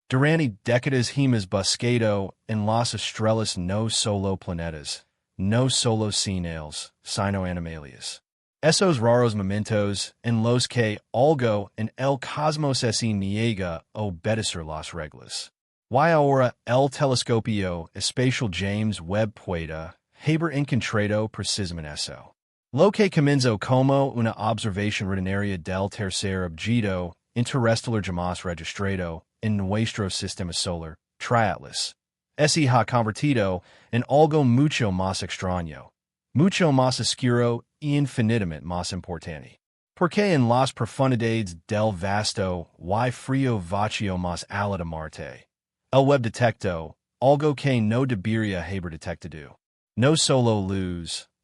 Durante décadas hemos buscado en las estrellas no solo planetas, no solo señales, sino animales. Esos raros momentos en los que algo en el cosmos se niega a obedecer las reglas. Y ahora el telescopio espacial James Webb puede haber encontrado precisamente eso. Lo que comenzó como una observación rutinaria del tercer objeto interestelar jamás registrado en nuestro sistema solar, triatlas, se ha convertido en algo mucho más extraño, mucho más oscuro y infinitamente más importante. Porque en las profundidades del vasto y frío vacío más allá de Marte, el Webb detectó algo que no debería haber detectado. No solo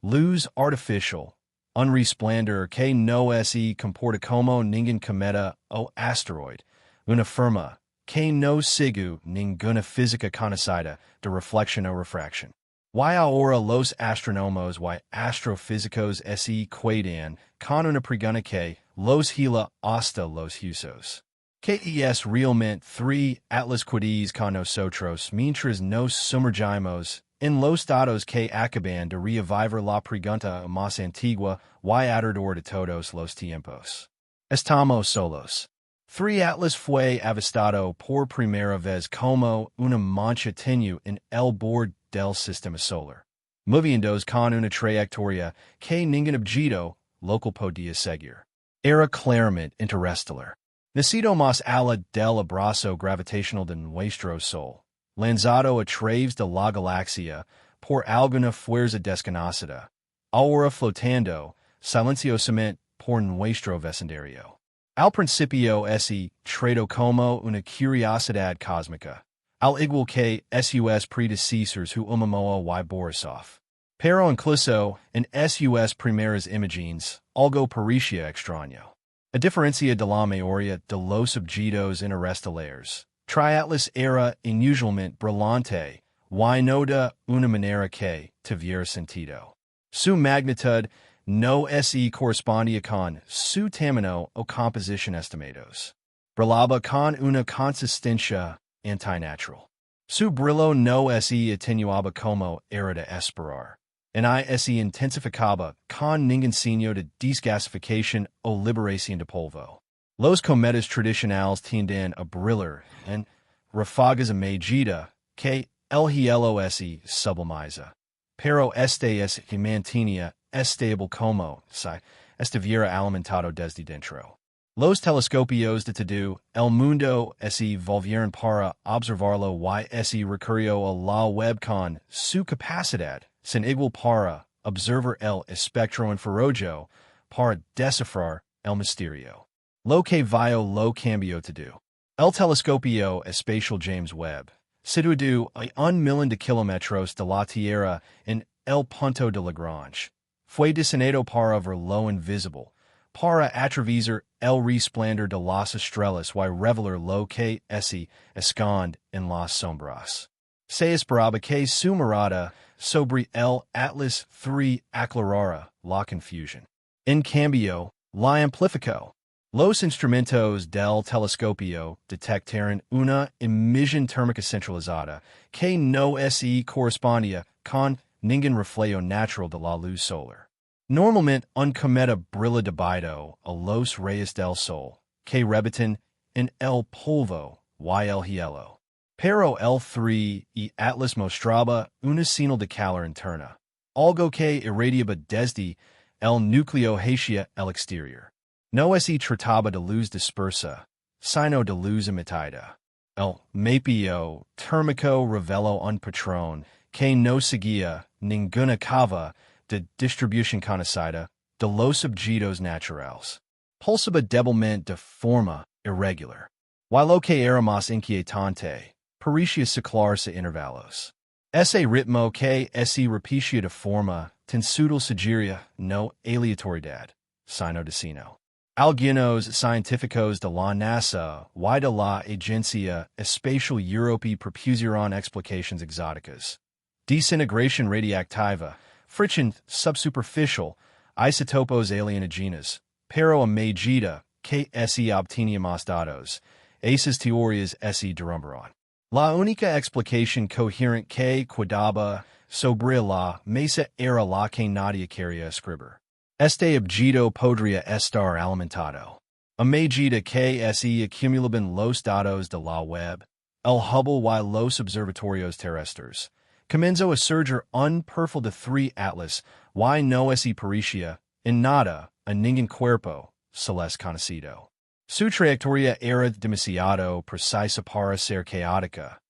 luz artificial, un resplandor que no se comporta como ningún cometa o asteroide, una forma que no sigue ninguna física conocida de reflexión o refracción. Y ahora los astrónomos y astrofísicos se cuidan con una pregunta que los hila hasta los huesos. ¿Qué es realmente 3 atlas quidis con nosotros mientras nos sumergimos en los datos que acaban de revivir la pregunta más antigua y alrededor de todos los tiempos? Estamos solos. 3 atlas fue avistado por primera vez como una mancha tenue en el borde del sistema solar, moviéndose con una trayectoria que ningún objeto local podía seguir. Era claramente interestelar. Nacido más allá del abrazo gravitacional de nuestro Sol, lanzado a través de la galaxia por alguna fuerza desconocida, ahora flotando silenciosamente por nuestro vecindario. Al principio se trató como una curiosidad cósmica, al igual que sus predecesores Oumuamua y Borisov. Pero incluso en sus primeras imágenes, algo parecía extraño. A diferencia de la mayoría de los objetos interestelares, triatlas era inusualmente brillante y no de una manera que tuviera sentido. Su magnitud no se correspondía con su tamaño o composición estimados. Brillaba con una consistencia antinatural. Su brillo no se atenuaba como era de esperar. Se intensificaba con ningún signo de desgasificación o liberación de polvo. Los cometas tradicionales tienden a brillar en ráfagas a medida que el hielo se sublimiza. Pero este se mantenía estable como si estuviera alimentado desde dentro. Los telescopios de todo el mundo se volvieron para observarlo y se recurrió a la Webb con su capacidad sin igual para observar el espectro infrarrojo para descifrar el misterio. Lo que vio lo cambió todo. El telescopio espacial James Webb, situado a 1 millón de kilómetros de la Tierra en el punto de Lagrange, fue diseñado para ver lo invisible, para atravesar el resplandor de las estrellas y revelar lo que se esconde en las sombras. Se esperaba que su mirada sobre el Atlas III aclarara la confusión. En cambio, la amplificó. Los instrumentos del telescopio detectaron una emisión térmica centralizada que no se correspondía con ningún reflejo natural de la luz solar. Normalmente un cometa brilla debido a los rayos del sol, que rebotan en el polvo y el hielo. Pero el 3 y Atlas mostraba una señal de calor interna, algo que irradiaba desde el núcleo hacia el exterior. No se trataba de luz dispersa, sino de luz emitida. El mapeo térmico reveló un patrón que no seguía ninguna acaba de distribución conocida de los objetos naturales. Pulsaba débilmente de forma irregular. Y lo que era más inquietante, parecía ciclarse intervalos. Ese ritmo que se repetía de forma tan sutil sugería no aleatoriedad, sino destino. Algunos científicos de la NASA y de la Agencia Espacial Europea propusieron explicaciones exóticas. Desintegración radiactiva, fricción subsuperficial, isotopos alienígenas, pero a medida que se obtenía más datos, esas teorías se derrumbaron. La única explicación coherente que quedaba sobre la mesa era la que nadie quería escribir. Este objeto podría estar alimentado. A medida que se acumulaban los datos de la web, el Hubble y los observatorios terrestres, comenzó a surgir un perfil de 3 atlas y no se parecía en nada a ningún cuerpo celeste conocido. Su trayectoria era demasiado precisa para ser caótica.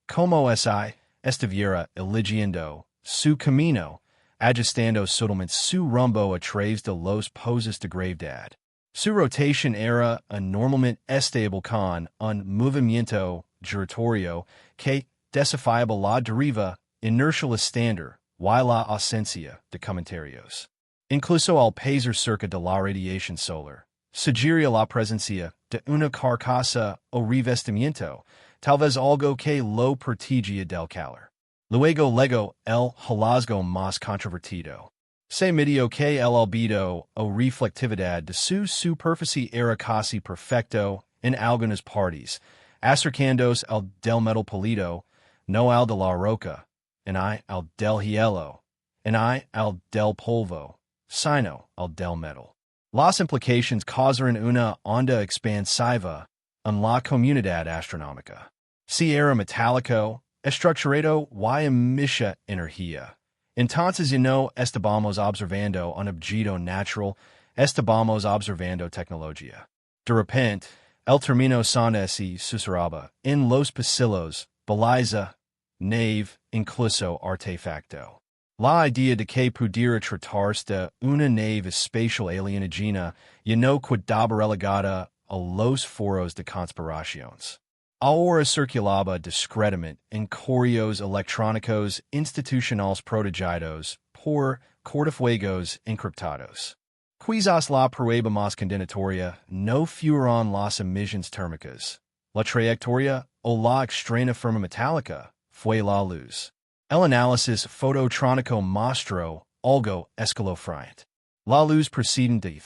Como estuviera eligiendo su camino, ajustando sutilmente su rumbo a través de los poses de gravedad. Su rotación era anormalmente estable con un movimiento giratorio que desafiaba la deriva inercial estándar y la ausencia de comentarios. Incluso al pasar cerca de la radiación solar, sugería la presencia de una carcasa o revestimiento, tal vez algo que lo protegía del calor. Luego, el hallazgo más controvertido. Se midió que el albedo o reflectividad de su superficie era casi perfecto en algunas partes, acercándose al del metal pulido, no al de la roca, al del hielo, al del polvo, sino al del metal. Las implicaciones causaron una onda expansiva en la comunidad astronómica. Si era metálico, estructurado y emitía energía. Entonces no estábamos observando un objeto natural, estábamos observando tecnología. De repente, el término sonda se susurraba en los pasillos, baliza, nave, incluso artefacto. La idea de que pudiera tratarse de una nave espacial alienígena ya no quedaba relegada a los foros de conspiraciones. Ahora circulaba discretamente en correos electrónicos institucionales protegidos por cortafuegos encriptados. Quizás la prueba más condenatoria no fueron las emisiones térmicas, la trayectoria o la extraña forma metálica fue la luz. El análisis fototrónico mostró algo escalofriante. La luz procedente de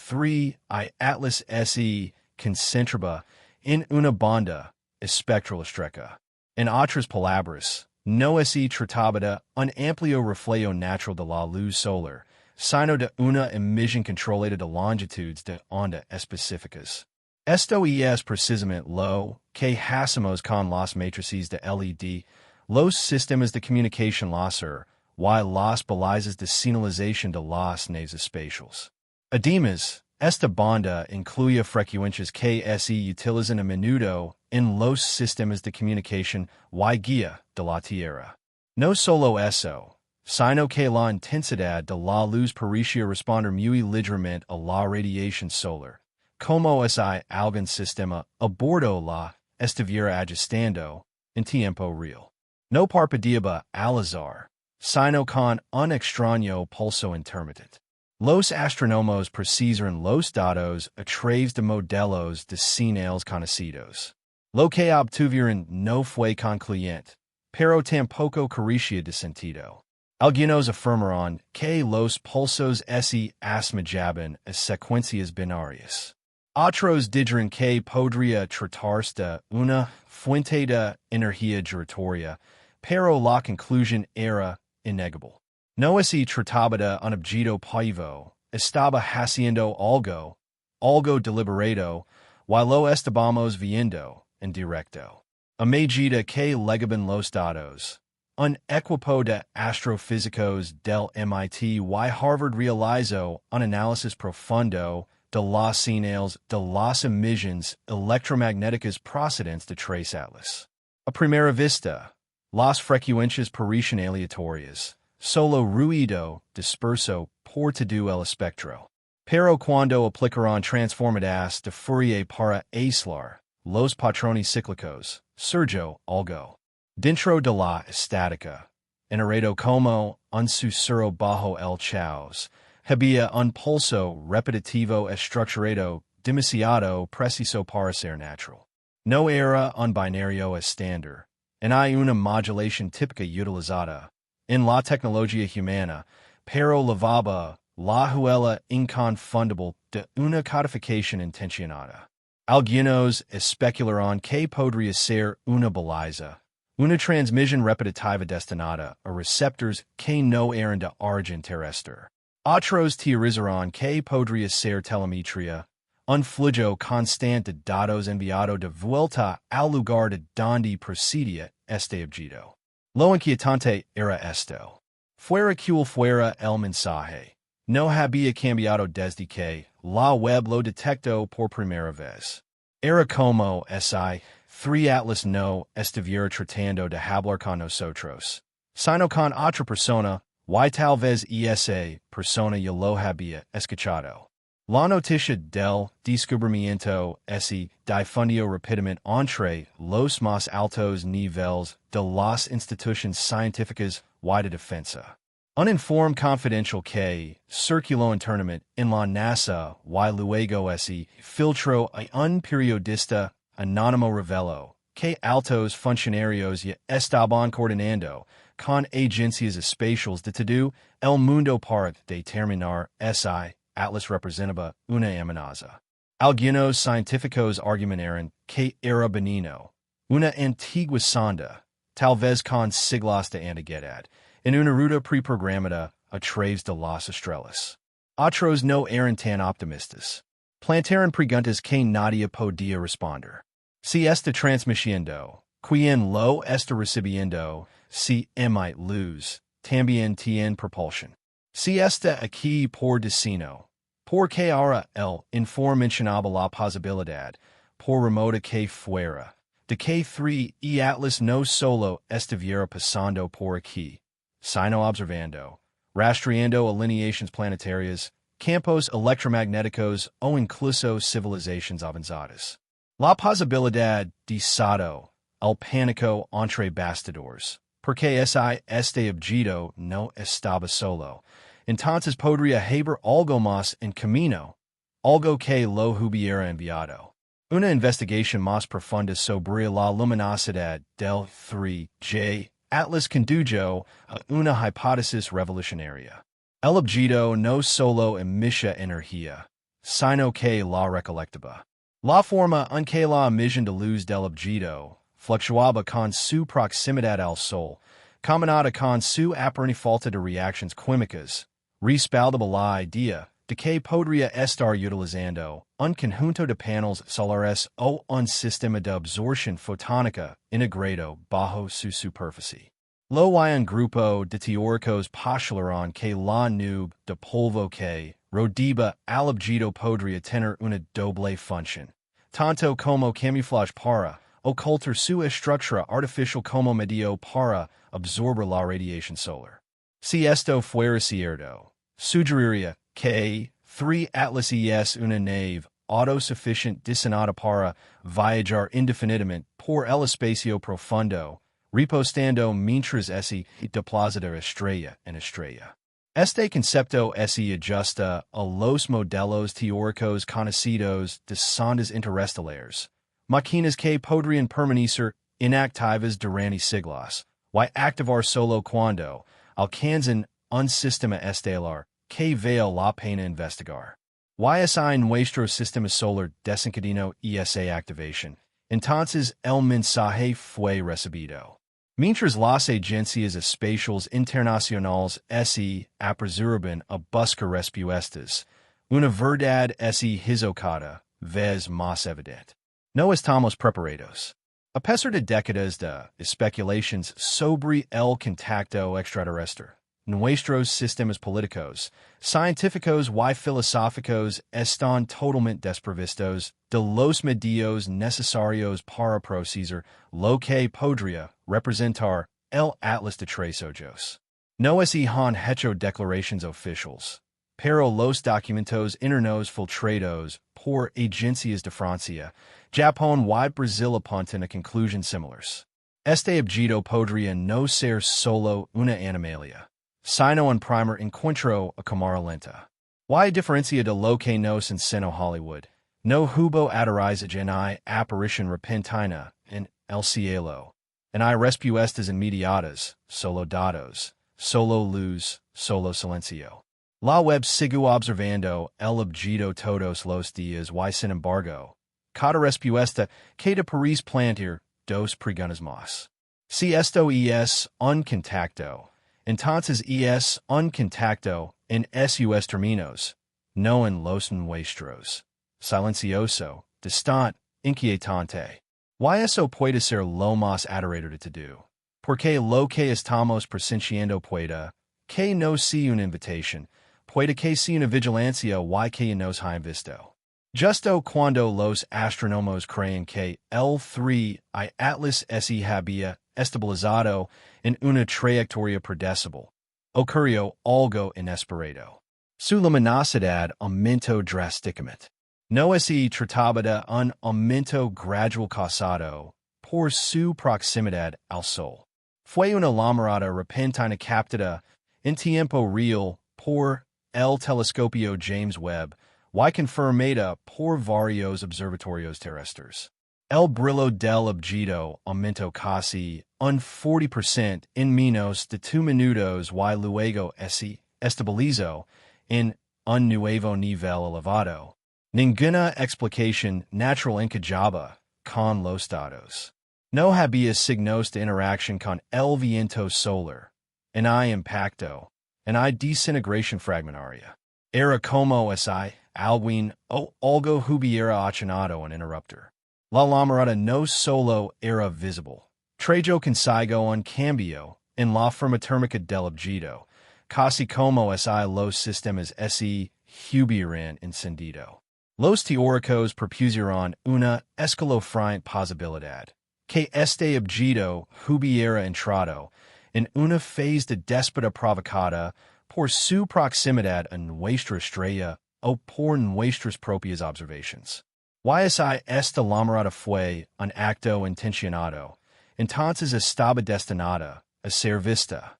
3 atlas se concentraba en una banda espectral estrecha. En otras palabras, no se trataba de un amplio reflejo natural de la luz solar, sino de una emisión controlada de longitudes de onda específicas. Esto es precisamente lo que hacemos con las matrices de LED, los sistemas de comunicación láser, y las balizas de señalización de las naves espaciales. Además, esta banda incluye frecuencias que se utilizan a menudo en los sistemas de comunicación y guía de la Tierra. No solo eso, sino que la intensidad de la luz parecía responder muy ligeramente a la radiación solar, como si algún sistema a bordo la estuviera ajustando en tiempo real. No parpadeaba al azar, sino con un extraño pulso intermitente. Los astrónomos precisaron los datos a través de modelos de señales conocidos. Lo que obtuvieron no fue concluyente, pero tampoco carecía de sentido. Algunos afirmaron que los pulsos se asemejaban a secuencias binarias. Otros dijeron que podría tratarse de una fuente de energía giratoria, pero la conclusión era innegable. No se trataba de un objeto paivo, estaba haciendo algo deliberado, y lo estábamos viendo en directo. A medida que llegaban los datos, un equipo de astrofísicos del MIT y Harvard realizó un análisis profundo de las señales de las emisiones electromagnéticas procedentes de 3 atlas. A primera vista, las frecuencias parecían aleatorias, solo ruido disperso por todo el espectro. Pero cuando aplicaron transformadas de Fourier para aislar los patrones cíclicos, surgió algo. Dentro de la estática, generado como un susurro bajo el caos, había un pulso repetitivo estructurado demasiado preciso para ser natural. No era un binario estándar, en hay una modulación típica utilizada en la tecnología humana, pero levaba la huella inconfundible de una codificación intencionada. Algunos especularon que podría ser una baliza, una transmisión repetitiva destinada a receptores que no eran de origen terrestre. Otros teorizaron que podría ser telemetría, un flujo constante de datos enviado de vuelta al lugar de donde procedía este objeto. Lo inquietante era esto. Fuera cual fuera el mensaje, no había cambiado desde que la web lo detectó por primera vez. Era como si three Atlas no estuviera tratando de hablar con nosotros, sino con otra persona, y tal vez esa persona ya lo había escuchado. La noticia del descubrimiento se difundió rápidamente entre los más altos niveles de las instituciones científicas y de defensa. Un informe confidencial que circuló internamente en la NASA y luego se filtró a un periodista anónimo reveló que altos funcionarios ya estaban coordinando con agencias espaciales de todo el mundo para determinar si Atlas representaba una amenaza. Algunos científicos argumentaron que era benigno, una antigua sonda, tal vez con siglos de antigüedad, en una ruta preprogramada a través de las estrellas. Otros no eran tan optimistas. Plantearon preguntas que nadie podía responder. Si está transmitiendo, ¿quién lo está recibiendo? Si emite luz, también tiene propulsión. Si está aquí por destino, ¿por qué ahora el informe mencionaba la posibilidad, por remota que fuera, de que 3 y Atlas no solo estuviera pasando por aquí, sino observando, rastreando alineaciones planetarias, campos electromagnéticos o incluso civilizaciones avanzadas? La posibilidad de salto, el pánico entre bastidores, porque este objeto no estaba solo. Entonces podría haber algo más en camino, algo que lo hubiera enviado. Una investigación más profunda sobre la luminosidad del 3J Atlas condujo a una hipótesis revolucionaria. El objeto no solo emitía energía, sino que la recolectaba. La forma en que la emisión de luz del objeto fluctuaba con su proximidad al Sol, combinada con su aparente falta de reacciones químicas, respaldaba la idea de que podría estar utilizando un conjunto de paneles solares o un sistema de absorción fotónica integrado bajo su superficie. Lo hay un grupo de teóricos postularon que la nube de polvo que rodea al objeto podría tener una doble función, tanto como camuflaje para ocultar su estructura artificial como medio para absorber la radiación solar. Si esto fuera cierto, sugeriría que 3 Atlas es una nave autosuficiente diseñada para viajar indefinidamente por el espacio profundo, repostando mientras se desplaza de estrella en estrella. Este concepto se ajusta a los modelos teóricos conocidos de sondas interestelares, máquinas que podrían permanecer inactivas durante siglos, y activar solo cuando alcanzan un sistema estelar que vale la pena investigar. Y nuestro sistema solar desencadenó esa activación, entonces el mensaje fue recibido. Mientras las agencias espaciales internacionales se apresuraban a buscar respuestas, una verdad se hizo cada vez más evidente. No estamos preparados. A pesar de décadas de especulaciones sobre el contacto extraterrestre, nuestros sistemas políticos, científicos y filosóficos están totalmente desprovistos de los medios necesarios para procesar lo que podría representar el Atlas de Tres Ojos. No se han hecho declaraciones oficiales, pero los documentos internos filtrados por agencias de Francia, Japón y Brasil apuntan a conclusiones similares. Este objeto podría no ser solo una anomalía, sino un primer encuentro a cámara lenta. Y diferencia de lo que nos enseñó Hollywood, no hubo aterrizaje ni aparición repentina en el cielo, en hay respuestas inmediatas, solo datos, solo luz, solo silencio. La web siguió observando el objeto todos los días y sin embargo, cada respuesta que de Paris plantear dos preguntas más. Si esto es un contacto, entonces es un contacto en esos términos, no en los nuestros. Silencioso, distante, inquietante. Y eso puede ser lo más aterrador de todo. Porque lo que estamos presenciando puede que no sea una invitación, puede que sea una vigilancia y que nos hayan visto. Justo cuando los astrónomos creen que el 3 I Atlas se había estabilizado en una trayectoria predecible, ocurrió algo inesperado. Su luminosidad aumentó drásticamente. No se trataba de un aumento gradual causado por su proximidad al Sol. Fue una llamarada repentina captada en tiempo real por el telescopio James Webb y confirmada por varios observatorios terrestres. El brillo del objeto aumentó casi un 40% en menos de 2 minutos y luego se estabilizó en un nuevo nivel elevado. Ninguna explicación natural encajaba con los datos. No había signos de interacción con el viento solar, en hay impacto, en hay desintegración fragmentaria. Era como si alguien o algo hubiera accionado un interruptor. La llamarada no solo era visible. Trajo consigo un cambio en la forma térmica del objeto, casi como si los sistemas se hubieran encendido. Los teóricos propusieron una escalofriante posibilidad, que este objeto hubiera entrado en una fase de déspota provocada por su proximidad a nuestra estrella o por nuestras propias observaciones. Y si esta llamarada fue un acto intencionado, entonces estaba destinada a ser vista